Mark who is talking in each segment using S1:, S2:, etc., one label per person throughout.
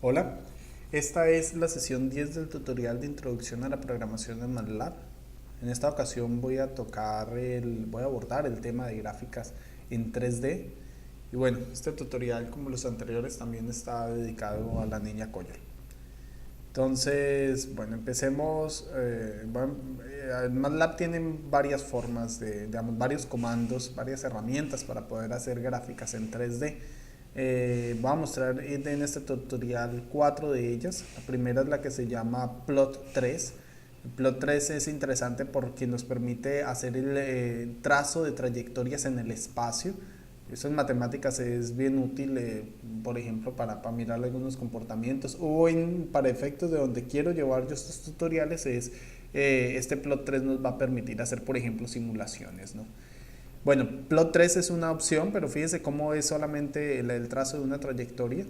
S1: Hola, esta es la sesión 10 del tutorial de introducción a la programación en MATLAB. En esta ocasión voy a abordar el tema de gráficas en 3D. Y bueno, este tutorial, como los anteriores, también está dedicado a la niña Coller. Entonces, bueno, empecemos. MATLAB tiene varias formas digamos, varios comandos, varias herramientas para poder hacer gráficas en 3D. Voy a mostrar en este tutorial 4 de ellas. La primera es la que se llama Plot3. El Plot3 es interesante porque nos permite hacer el trazo de trayectorias en el espacio. Eso en matemáticas es bien útil, por ejemplo, para mirar algunos comportamientos o para efectos de donde quiero llevar yo estos tutoriales. Este Plot3 nos va a permitir hacer, por ejemplo, simulaciones, ¿no? Bueno, Plot3 es una opción, pero fíjese cómo es solamente el trazo de una trayectoria.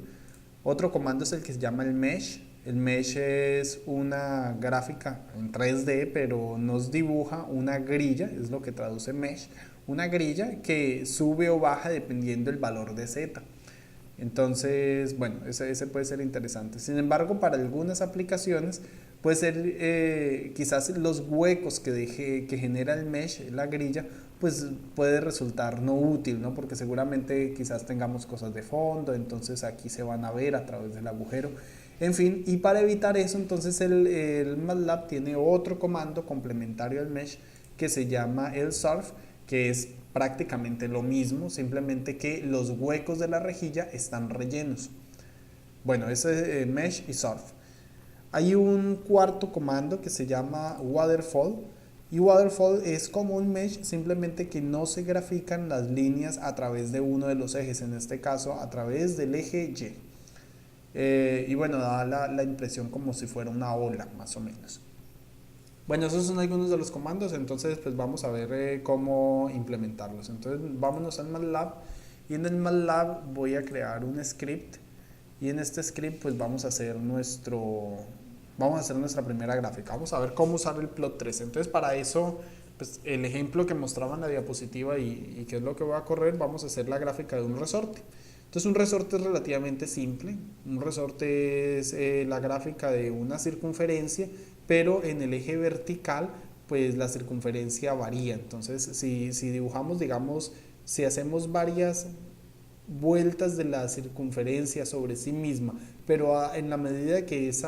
S1: Otro comando es el que se llama el Mesh. El Mesh es una gráfica en 3D, pero nos dibuja una grilla, es lo que traduce Mesh, una grilla que sube o baja dependiendo del valor de Z. Entonces, bueno, ese puede ser interesante. Sin embargo, para algunas aplicaciones puede ser quizás los huecos que genera el mesh, la grilla, pues puede resultar no útil, ¿no? Porque seguramente quizás tengamos cosas de fondo, entonces aquí se van a ver a través del agujero. En fin, y para evitar eso, entonces el MATLAB tiene otro comando complementario al mesh que se llama el surf, que es prácticamente lo mismo, simplemente que los huecos de la rejilla están rellenos. Bueno, ese es mesh y surf. Hay un cuarto comando que se llama waterfall, y waterfall es como un mesh, simplemente que no se grafican las líneas a través de uno de los ejes, en este caso a través del eje Y. Y bueno, da la impresión como si fuera una ola, más o menos. Bueno, esos son algunos de los comandos, entonces pues vamos a ver cómo implementarlos. Entonces vámonos al MATLAB, y en el MATLAB voy a crear un script, y en este script pues vamos a hacer nuestra primera gráfica. Vamos a ver cómo usar el Plot3. Entonces para eso, pues el ejemplo que mostraba en la diapositiva y qué es lo que voy a correr, vamos a hacer la gráfica de un resorte. Entonces un resorte es relativamente simple. Un resorte es la gráfica de una circunferencia, pero en el eje vertical pues la circunferencia varía. Entonces si dibujamos, digamos, si hacemos varias vueltas de la circunferencia sobre sí misma, pero en la medida que se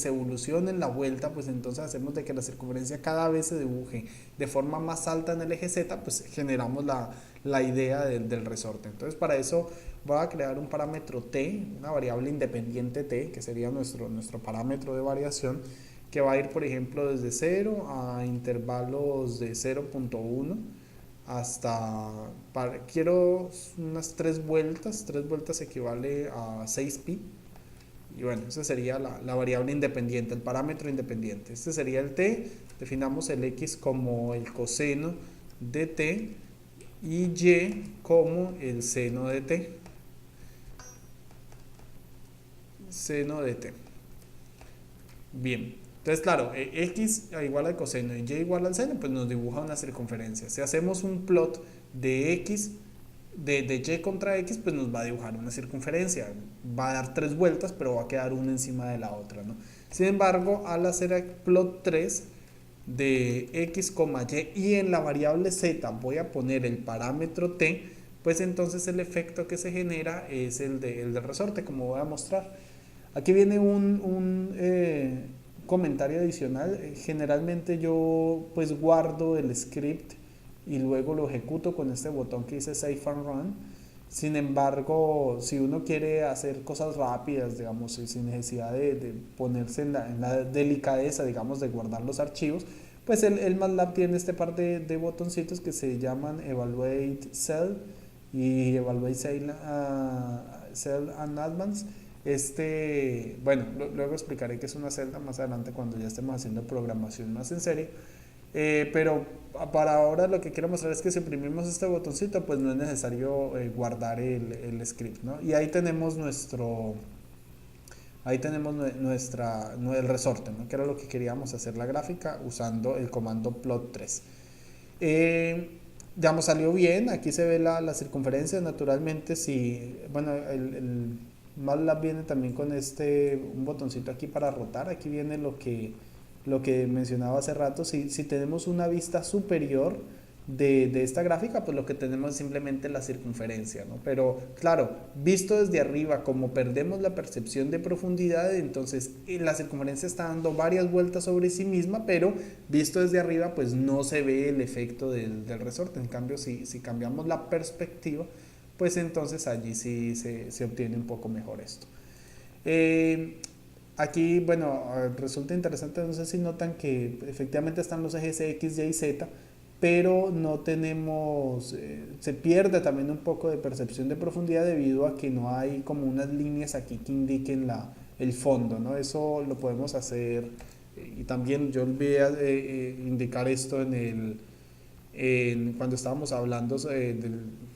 S1: evolucione en la vuelta, pues entonces hacemos de que la circunferencia cada vez se dibuje de forma más alta en el eje Z, pues generamos la idea del resorte. Entonces para eso voy a crear un parámetro t, una variable independiente t, que sería nuestro parámetro de variación, que va a ir, por ejemplo, desde 0 a intervalos de 0.1 quiero unas 3 vueltas equivale a 6pi. Y bueno, esa sería la variable independiente, el parámetro independiente. Este sería el t, definamos el x como el coseno de t y y como el seno de t. Seno de t. Bien, entonces claro, x igual al coseno y y igual al seno, pues nos dibuja una circunferencia. Si hacemos un plot de x, de y contra x, pues nos va a dibujar una circunferencia. Va a dar 3 vueltas, pero va a quedar una encima de la otra, ¿no? Sin embargo, al hacer el plot 3 de x, y en la variable z voy a poner el parámetro t, pues entonces el efecto que se genera es el del resorte, como voy a mostrar. Aquí viene un comentario adicional. Generalmente yo pues guardo el script y luego lo ejecuto con este botón que dice Save and Run. Sin embargo, si uno quiere hacer cosas rápidas, digamos, sin necesidad de ponerse en la delicadeza, digamos, de guardar los archivos, pues el MATLAB tiene este par de botoncitos que se llaman Evaluate Cell y Evaluate Cell and Advance. Bueno, luego explicaré qué es una celda más adelante cuando ya estemos haciendo programación más en serio. Pero para ahora lo que quiero mostrar es que si oprimimos este botoncito, pues no es necesario guardar el script, ¿no? Y ahí tenemos el resorte, ¿no? Que era lo que queríamos hacer la gráfica usando el comando plot3. digamos, salió bien. Aquí se ve la circunferencia. Naturalmente, si, bueno, el MATLAB viene también con un botoncito aquí para rotar. Aquí viene lo que mencionaba hace rato. Si tenemos una vista superior de esta gráfica, pues lo que tenemos es simplemente la circunferencia, ¿no? Pero claro, visto desde arriba, como perdemos la percepción de profundidad, entonces la circunferencia está dando varias vueltas sobre sí misma, pero visto desde arriba, pues no se ve el efecto del resorte. En cambio, si cambiamos la perspectiva, pues entonces allí sí se obtiene un poco mejor esto. Eh, Aquí, bueno, resulta interesante, no sé si notan que efectivamente están los ejes X, Y, Z, pero no tenemos, se pierde también un poco de percepción de profundidad debido a que no hay como unas líneas aquí que indiquen el fondo, ¿no? Eso lo podemos hacer, y también yo olvidé indicar esto cuando estábamos hablando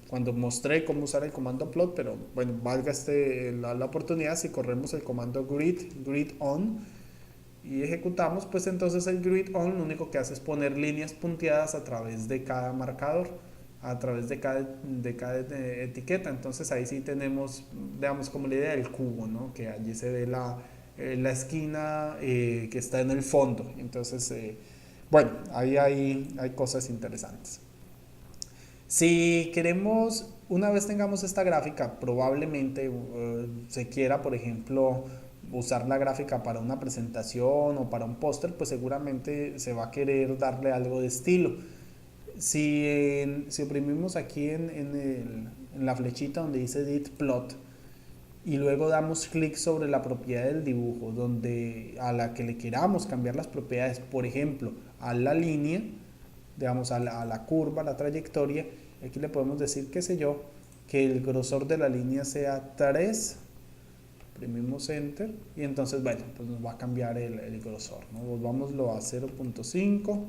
S1: cuando mostré cómo usar el comando plot, pero bueno, valga la oportunidad. Si corremos el comando grid on y ejecutamos, pues entonces el grid on lo único que hace es poner líneas punteadas a través de cada marcador, a través de cada etiqueta. Entonces ahí sí tenemos, digamos, como la idea del cubo, ¿no? Que allí se ve la esquina que está en el fondo. Entonces, bueno, ahí hay cosas interesantes. Si queremos, una vez tengamos esta gráfica, probablemente se quiera, por ejemplo, usar la gráfica para una presentación o para un póster, pues seguramente se va a querer darle algo de estilo. Si oprimimos aquí en la flechita donde dice Edit Plot y luego damos clic sobre la propiedad del dibujo, donde a la que le queramos cambiar las propiedades, por ejemplo, a la línea, digamos a la curva, a la trayectoria, aquí le podemos decir, qué sé yo, que el grosor de la línea sea 3, imprimimos Enter y entonces, bueno, pues nos va a cambiar el grosor, ¿no? Volvámoslo a 0.5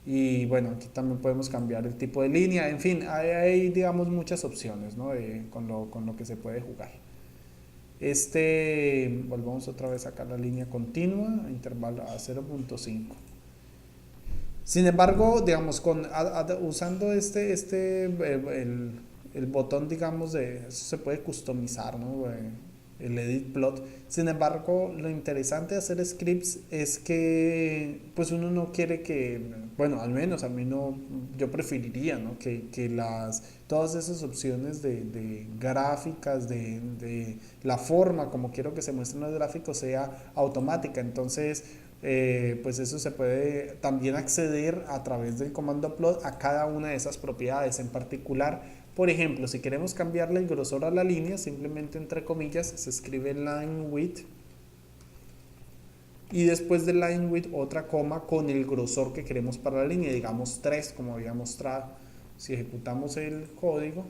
S1: y bueno, aquí también podemos cambiar el tipo de línea. En fin, hay digamos muchas opciones, ¿no? Con lo que se puede jugar. Volvamos otra vez a sacar la línea continua, intervalo a 0.5. Sin embargo, digamos, usando el botón, digamos, eso se puede customizar, ¿no? El edit plot. Sin embargo, lo interesante de hacer scripts es que, pues uno no quiere que, bueno, al menos a mí no, yo preferiría, ¿no? Que todas esas opciones de gráficas, de la forma como quiero que se muestren los gráficos sea automática. Entonces, pues eso se puede también acceder a través del comando plot a cada una de esas propiedades. En particular, por ejemplo, si queremos cambiarle el grosor a la línea, simplemente entre comillas se escribe line width y después de line width otra coma con el grosor que queremos para la línea, digamos 3 como había mostrado. Si ejecutamos el código,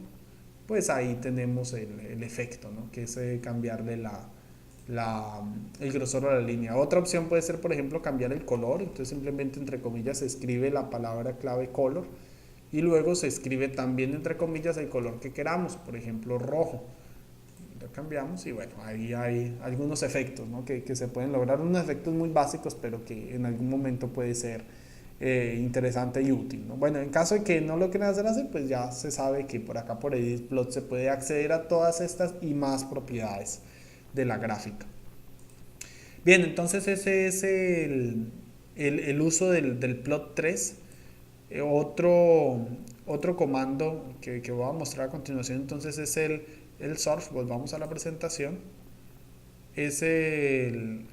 S1: pues ahí tenemos el efecto, ¿no? Que es cambiarle el grosor a la línea. Otra opción puede ser, por ejemplo, cambiar el color. Entonces simplemente entre comillas se escribe la palabra clave color y luego se escribe también entre comillas el color que queramos, por ejemplo rojo. Lo cambiamos y bueno, ahí hay algunos efectos, ¿no? que se pueden lograr, unos efectos muy básicos, pero que en algún momento puede ser interesante y útil, ¿no? Bueno, en caso de que no lo quieran hacer, pues ya se sabe que por acá por Edit Plot se puede acceder a todas estas y más propiedades de la gráfica. Bien, entonces ese es el uso del plot 3. Otro comando que voy a mostrar a continuación entonces es el surf. Volvamos a la presentación. Es el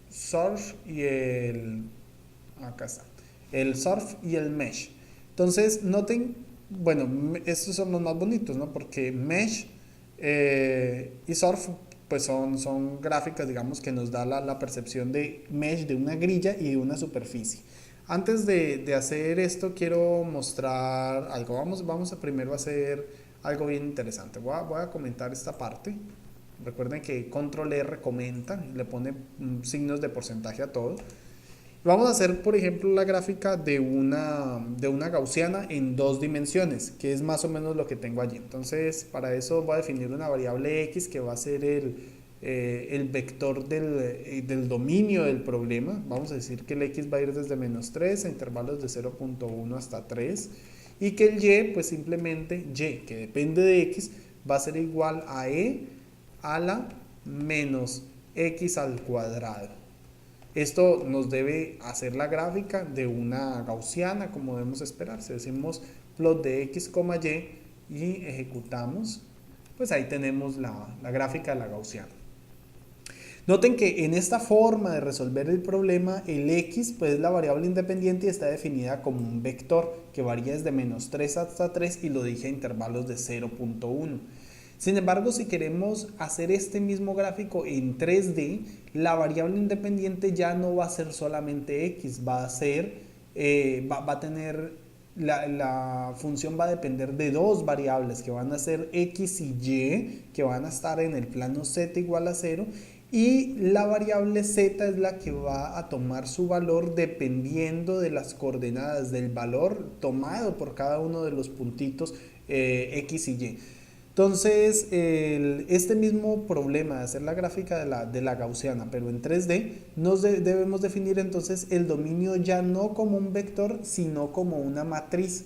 S1: surf y acá está, el surf y el mesh. Entonces noten, bueno, estos son los más bonitos, ¿no? Porque mesh y surf pues son gráficas, digamos, que nos da la percepción de mesh, de una grilla y de una superficie. Antes de hacer esto quiero mostrar algo. Vamos a primero hacer algo bien interesante. Voy a comentar esta parte. Recuerden que control R comenta, le pone signos de porcentaje a todo. Vamos a hacer, por ejemplo, la gráfica de una gaussiana en 2 dimensiones, que es más o menos lo que tengo allí. Entonces, para eso voy a definir una variable x que va a ser el vector del dominio del problema. Vamos a decir que el x va a ir desde -3 a intervalos de 0.1 hasta 3. y que el y, pues simplemente y, que depende de x, va a ser igual a e a la menos x al cuadrado. Esto nos debe hacer la gráfica de una gaussiana, como debemos esperar. Si decimos plot de x, y ejecutamos, pues ahí tenemos la gráfica de la gaussiana. Noten que en esta forma de resolver el problema, el x pues es la variable independiente y está definida como un vector que varía desde menos 3 hasta 3 y lo dije a intervalos de 0.1. Sin embargo, si queremos hacer este mismo gráfico en 3D, la variable independiente ya no va a ser solamente x, va a tener, la función va a depender de dos variables que van a ser x y y, que van a estar en el plano z igual a 0, y la variable z es la que va a tomar su valor dependiendo de las coordenadas del valor tomado por cada uno de los puntitos x y y. Entonces, este mismo problema de hacer la gráfica de la gaussiana, pero en 3D, debemos definir entonces el dominio ya no como un vector, sino como una matriz.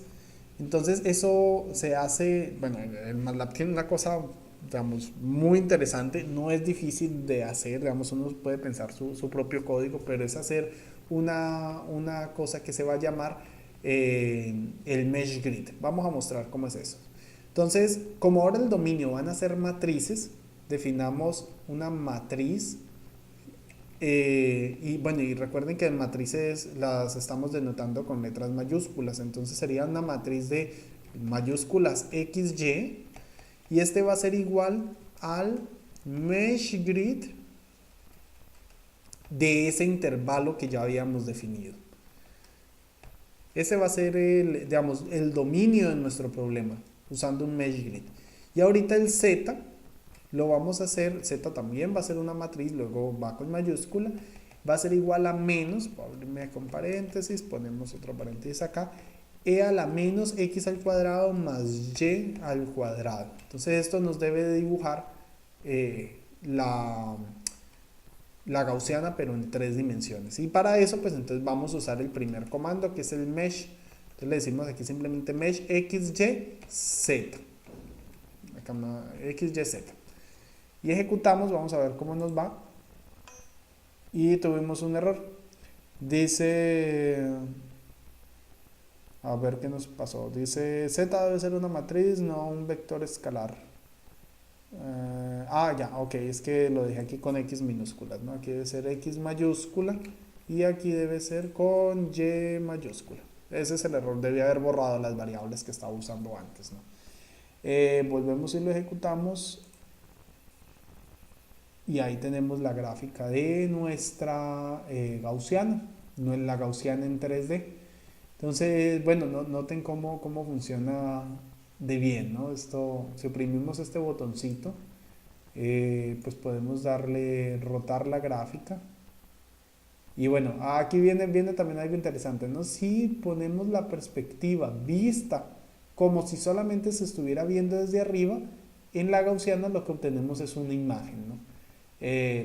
S1: Entonces, eso se hace, bueno, el MATLAB tiene una cosa, digamos, muy interesante, no es difícil de hacer, digamos, uno puede pensar su propio código, pero es hacer una cosa que se va a llamar el mesh grid. Vamos a mostrar cómo es eso. Entonces, como ahora el dominio van a ser matrices, definamos una matriz y bueno, y recuerden que en matrices las estamos denotando con letras mayúsculas, entonces sería una matriz de mayúsculas XY y este va a ser igual al mesh grid de ese intervalo que ya habíamos definido. Ese va a ser digamos, el dominio de nuestro problema, usando un mesh grid. Y ahorita el z lo vamos a hacer, z también va a ser una matriz, luego va con mayúscula, va a ser igual a menos, voy a abrirme con paréntesis, ponemos otro paréntesis acá, e a la menos x al cuadrado más y al cuadrado. Entonces esto nos debe de dibujar la gaussiana, pero en 3 dimensiones. Y para eso, pues entonces vamos a usar el primer comando, que es el mesh. Entonces le decimos aquí simplemente mesh xyz. Acá xyz. Y ejecutamos, vamos a ver cómo nos va. Y tuvimos un error. Dice, a ver qué nos pasó. Dice, z debe ser una matriz, no un vector escalar. Ya, ok, es que lo dejé aquí con x minúsculas, ¿no? Aquí debe ser x mayúscula y aquí debe ser con y mayúscula. Ese es el error, debía haber borrado las variables que estaba usando antes, ¿no? Volvemos y lo ejecutamos y ahí tenemos la gráfica de nuestra gaussiana, no es la gaussiana en 3D. Entonces, bueno, noten cómo funciona de bien, ¿no? Esto, si oprimimos este botoncito, pues podemos rotar la gráfica. Y bueno, aquí viene también algo interesante, ¿no? Si ponemos la perspectiva vista como si solamente se estuviera viendo desde arriba, en la gaussiana lo que obtenemos es una imagen, ¿no?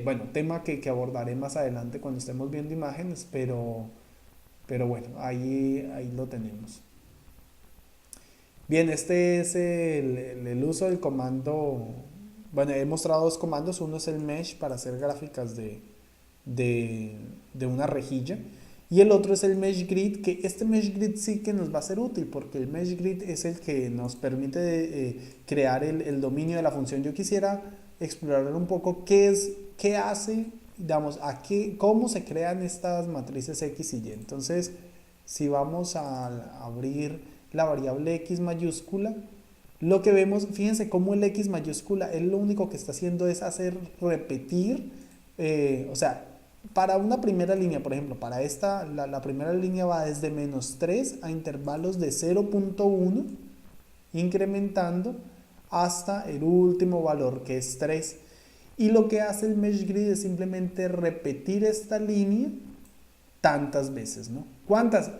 S1: Bueno, tema que abordaré más adelante cuando estemos viendo imágenes, pero bueno, ahí lo tenemos. Bien, este es el uso del comando. Bueno, he mostrado dos comandos. Uno es el mesh para hacer gráficas de una rejilla. Y el otro es el mesh grid, que este mesh grid sí que nos va a ser útil, porque el mesh grid es el que nos permite crear el dominio de la función. Yo quisiera explorar un poco qué hace, digamos, cómo se crean estas matrices X y Y. Entonces, si vamos a abrir la variable x mayúscula, lo que vemos, fíjense cómo el x mayúscula, él lo único que está haciendo es hacer repetir, o sea, para una primera línea, por ejemplo, para esta, la primera línea va desde menos 3 a intervalos de 0.1, incrementando hasta el último valor, que es 3. Y lo que hace el mesh grid es simplemente repetir esta línea tantas veces, ¿no? ¿Cuántas?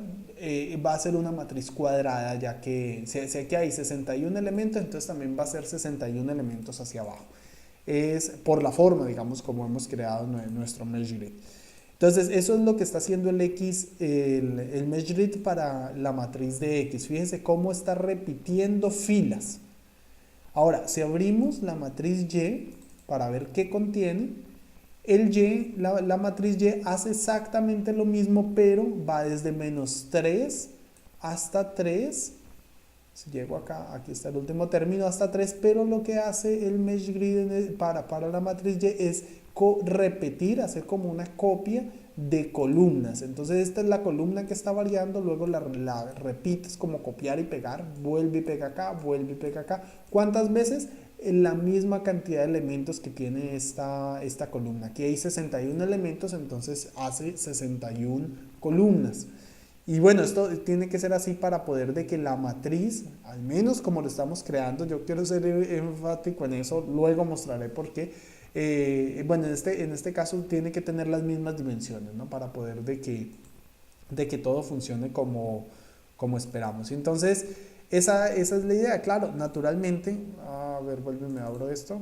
S1: Va a ser una matriz cuadrada, ya que sé que hay 61 elementos, entonces también va a ser 61 elementos hacia abajo. Es por la forma, digamos, como hemos creado nuestro mesh grid. Entonces, eso es lo que está haciendo el MeshGrid para la matriz de X. Fíjense cómo está repitiendo filas. Ahora, si abrimos la matriz Y para ver qué contiene, la matriz Y hace exactamente lo mismo, pero va desde -3 hasta 3. Si llego acá, aquí está el último término, hasta 3, pero lo que hace el MeshGrid para la matriz Y es repetir, hacer como una copia de columnas. Entonces esta es la columna que está variando, luego la repites como copiar y pegar, vuelve y pega acá, vuelve y pega acá. ¿Cuántas veces? La misma cantidad de elementos que tiene esta columna. Aquí hay 61 elementos, entonces hace 61 columnas. Y bueno, esto tiene que ser así para poder de que la matriz, al menos como lo estamos creando, yo quiero ser enfático en eso, luego mostraré por qué. Bueno, en este caso tiene que tener las mismas dimensiones, ¿no? Para poder de que todo funcione como esperamos. Entonces, esa es la idea. Claro, naturalmente, a ver, vuelve, me abro esto.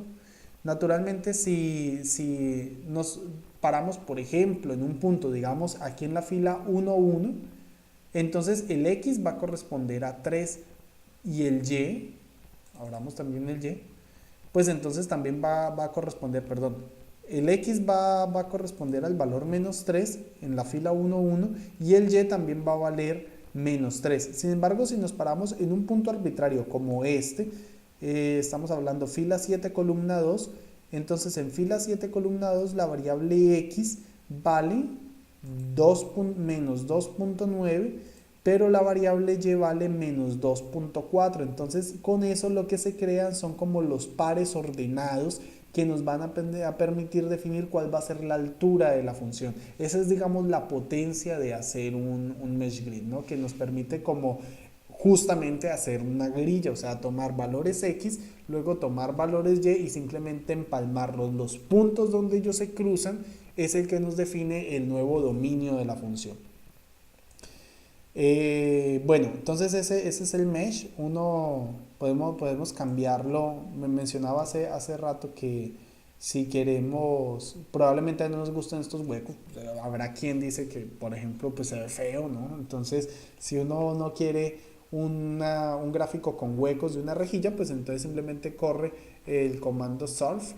S1: Naturalmente, si nos paramos, por ejemplo, en un punto, digamos, aquí en la fila 1, 1, entonces el X va a corresponder a 3 y el Y, abramos también el Y, pues entonces también va a corresponder, perdón, el X va a corresponder al valor -3 en la fila 1, 1 y el Y también va a valer -3. Sin embargo, si nos paramos en un punto arbitrario como este, estamos hablando fila 7, columna 2, entonces en fila 7, columna 2 la variable X vale menos 2.9, pero la variable Y vale menos 2.4. Entonces con eso lo que se crean son como los pares ordenados que nos van a permitir definir cuál va a ser la altura de la función. Esa es, digamos, la potencia de hacer un MeshGrid, ¿no? Que nos permite como justamente hacer una grilla, o sea, tomar valores X, luego tomar valores Y y simplemente empalmarlos. Los puntos donde ellos se cruzan es el que nos define el nuevo dominio de la función. Bueno, entonces ese es el mesh. Podemos cambiarlo. Me mencionaba hace rato que si queremos, probablemente no nos gusten estos huecos. Habrá quien dice que, por ejemplo, pues se ve feo, ¿no? Entonces, si uno no quiere un gráfico con huecos de una rejilla, pues entonces simplemente corre el comando surf.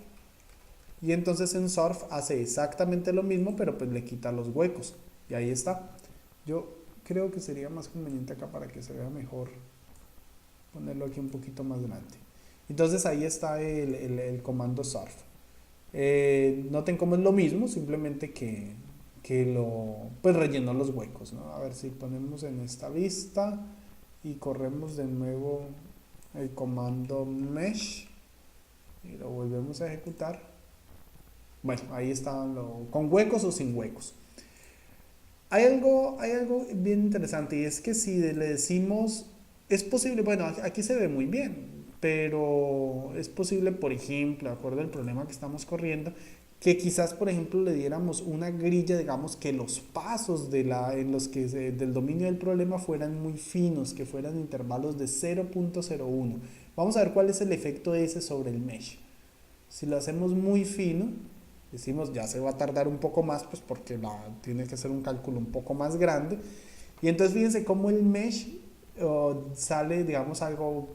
S1: Y entonces en surf hace exactamente lo mismo, pero pues le quita los huecos. Y ahí está. Yo creo que sería más conveniente acá para que se vea mejor ponerlo aquí un poquito más grande. Entonces ahí está el comando surf. Noten cómo es lo mismo, simplemente que pues rellenó los huecos, ¿no? A ver si ponemos en esta vista y corremos de nuevo el comando mesh y lo volvemos a ejecutar. Bueno, ahí está, con huecos o sin huecos. Hay algo bien interesante y es que si le decimos, es posible, bueno, aquí se ve muy bien, pero es posible, por ejemplo, de acuerdo al problema que estamos corriendo, que quizás, por ejemplo, le diéramos una grilla, digamos, que los pasos en los que del dominio del problema fueran muy finos, que fueran intervalos de 0.01. Vamos a ver cuál es el efecto ese sobre el mesh. Si lo hacemos muy fino, decimos ya se va a tardar un poco más, pues porque tiene que ser un cálculo un poco más grande. Y entonces fíjense cómo el mesh sale, digamos, algo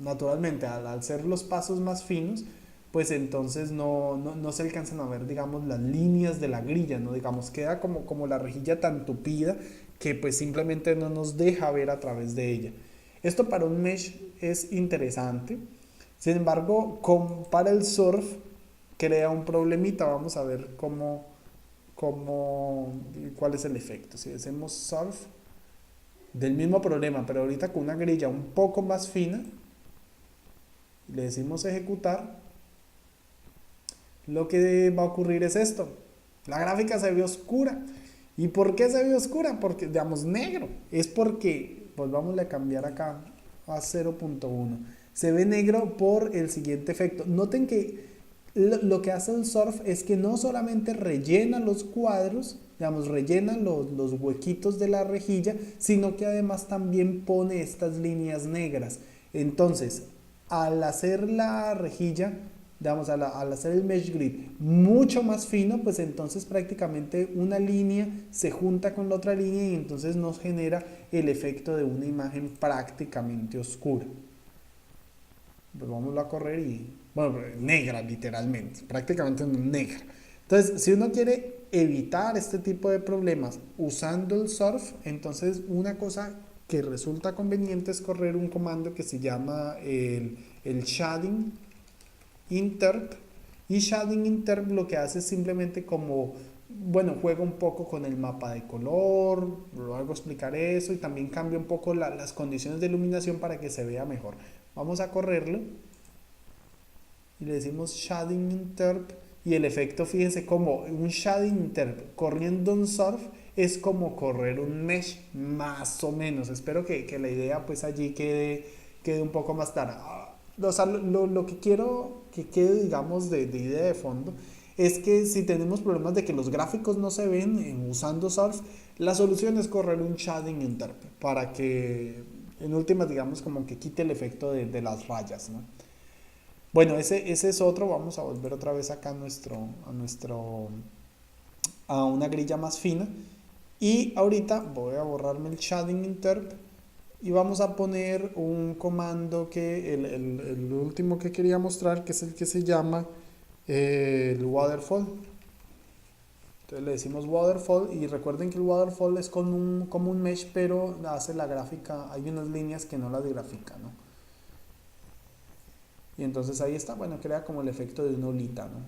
S1: naturalmente, al ser los pasos más finos, pues entonces no se alcanzan a ver, digamos, las líneas de la grilla, ¿no? Digamos, queda como la rejilla tan tupida que pues simplemente no nos deja ver a través de ella. Esto para un mesh es interesante. Sin embargo, para el surf crea un problemita. Vamos a ver cuál es el efecto. Si hacemos surf del mismo problema, pero ahorita con una grilla un poco más fina, le decimos ejecutar, lo que va a ocurrir es esto. La gráfica se ve oscura. ¿Y por qué se ve oscura? Porque, digamos, negro. Es porque, volvamos a cambiar acá a 0.1. Se ve negro por el siguiente efecto. Noten que lo que hace el surf es que no solamente rellena los cuadros, digamos, rellena los huequitos de la rejilla, sino que además también pone estas líneas negras. Entonces, al hacer la rejilla digamos, al hacer el mesh grid mucho más fino, pues entonces prácticamente una línea se junta con la otra línea y entonces nos genera el efecto de una imagen prácticamente oscura. Pues vamos a correr y, bueno, negra literalmente, prácticamente negra. Entonces, si uno quiere evitar este tipo de problemas usando el surf, entonces una cosa que resulta conveniente es correr un comando que se llama el shading interp. Y shading interp lo que hace es simplemente como, bueno, juega un poco con el mapa de color, luego explicaré eso y también cambia un poco las condiciones de iluminación para que se vea mejor. Vamos a correrlo y le decimos shading interp y el efecto, fíjense, como un shading interp corriendo un surf es como correr un mesh más o menos. Espero que la idea pues allí quede un poco más clara. O sea, lo que quiero que quede, digamos, de idea de fondo es que si tenemos problemas de que los gráficos no se ven usando surf, la solución es correr un shading interp para que en últimas, digamos, como que quite el efecto de las rayas, ¿no? Bueno, ese es otro. Vamos a volver otra vez acá a una grilla más fina. Y ahorita voy a borrarme el shading interp y vamos a poner un comando que el último que quería mostrar, que es el que se llama el waterfall. Entonces le decimos waterfall y recuerden que el waterfall es como un mesh, pero hace la gráfica, hay unas líneas que no las grafica, ¿no? Y entonces ahí está, bueno, crea como el efecto de una olita, ¿no?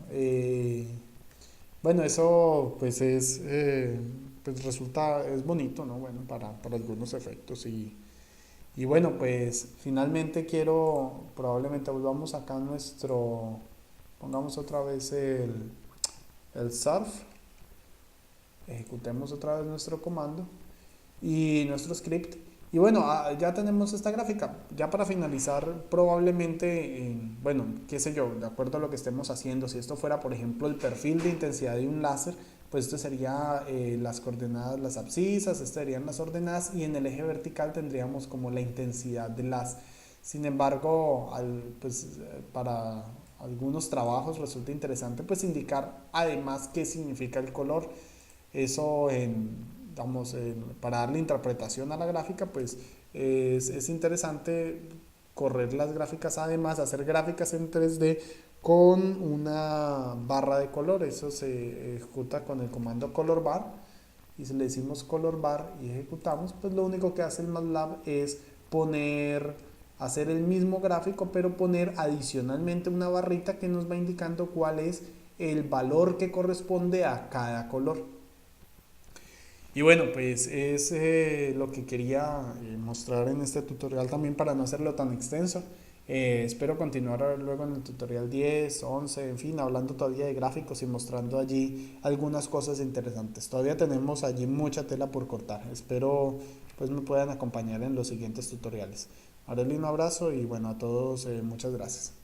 S1: Bueno, eso pues pues resulta, es bonito, ¿no? Bueno, para algunos efectos y bueno, pues finalmente probablemente volvamos acá a pongamos otra vez el surf, ejecutemos otra vez nuestro comando y nuestro script. Y bueno, ya tenemos esta gráfica. Ya para finalizar, probablemente, bueno, qué sé yo, de acuerdo a lo que estemos haciendo, si esto fuera, por ejemplo, el perfil de intensidad de un láser, pues esto sería las coordenadas, las abscisas, estas serían las ordenadas y en el eje vertical tendríamos como la intensidad de las. Sin embargo, pues, para algunos trabajos resulta interesante pues indicar además qué significa el color. Eso para darle interpretación a la gráfica, pues es interesante correr las gráficas, además hacer gráficas en 3D con una barra de color. Eso se ejecuta con el comando color bar y si le decimos color bar y ejecutamos, pues lo único que hace el MATLAB es hacer el mismo gráfico, pero poner adicionalmente una barrita que nos va indicando cuál es el valor que corresponde a cada color. Y bueno, pues es lo que quería mostrar en este tutorial también para no hacerlo tan extenso. Espero continuar luego en el tutorial 10, 11, en fin, hablando todavía de gráficos y mostrando allí algunas cosas interesantes. Todavía tenemos allí mucha tela por cortar. Espero pues me puedan acompañar en los siguientes tutoriales. Ahora un abrazo y bueno, a todos muchas gracias.